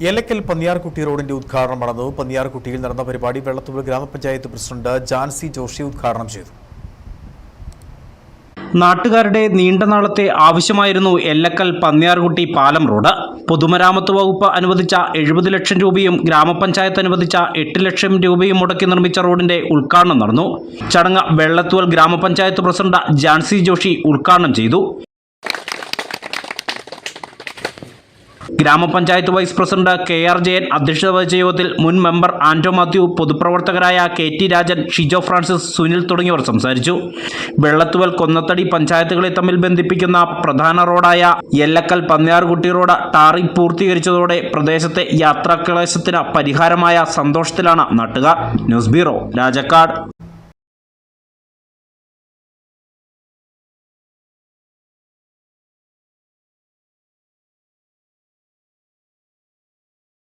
ഏലക്കൽ പന്നിയാർകുട്ടി റോഡിന്റെ ഉദ്ഘാടനം നടന്നു. പന്നിയാർകുട്ടിയിൽ നടന്ന പരിപാടി വെള്ളത്തൂർ ഗ്രാമപഞ്ചായത്ത് പ്രസിഡന്റ് ജാൻസി ജോഷി ഉദ്ഘാടനം ചെയ്തു. നാട്ടുകാരുടെ നീണ്ട നാളത്തെ ആവശ്യമായിരുന്നു എല്ലക്കൽ പന്നിയാർകുട്ടി പാലം റോഡ്. പൊതുമരാമത്ത് വകുപ്പ് അനുവദിച്ച 70 ലക്ഷം രൂപയും ഗ്രാമപഞ്ചായത്ത് അനുവദിച്ച 8 ലക്ഷം രൂപയും മുടക്കി നിർമ്മിച്ച റോഡിന്റെ ഉദ്ഘാടനം നടന്നു. ചടങ്ങ് വെള്ളത്തൂർ ഗ്രാമപഞ്ചായത്ത് പ്രസിഡന്റ് ജാൻസി ജോഷി ഉദ്ഘാടനം ചെയ്തു. ഗ്രാമപഞ്ചായത്ത് വൈസ് പ്രസിഡന്റ് KR ജയൻ അധ്യക്ഷത വഹിച്ച യോഗത്തിൽ മുൻ മെമ്പർ ആന്റോ മാത്യു, പൊതുപ്രവർത്തകരായ KT രാജൻ, ഷിജോ ഫ്രാൻസിസ്, സുനിൽ തുടങ്ങിയവർ സംസാരിച്ചു. വെള്ളത്തുവൽ കൊന്നത്തടി പഞ്ചായത്തുകളെ തമ്മിൽ ബന്ധിപ്പിക്കുന്ന പ്രധാന റോഡായ എല്ലക്കൽ പന്നിയാർകുട്ടി റോഡ് ടാറിംഗ് പൂർത്തീകരിച്ചതോടെ പ്രദേശത്തെ യാത്രാക്ലേശത്തിന് പരിഹാരമായ സന്തോഷത്തിലാണ് നാട്ടുകാർ. News bureau, Rajakkad.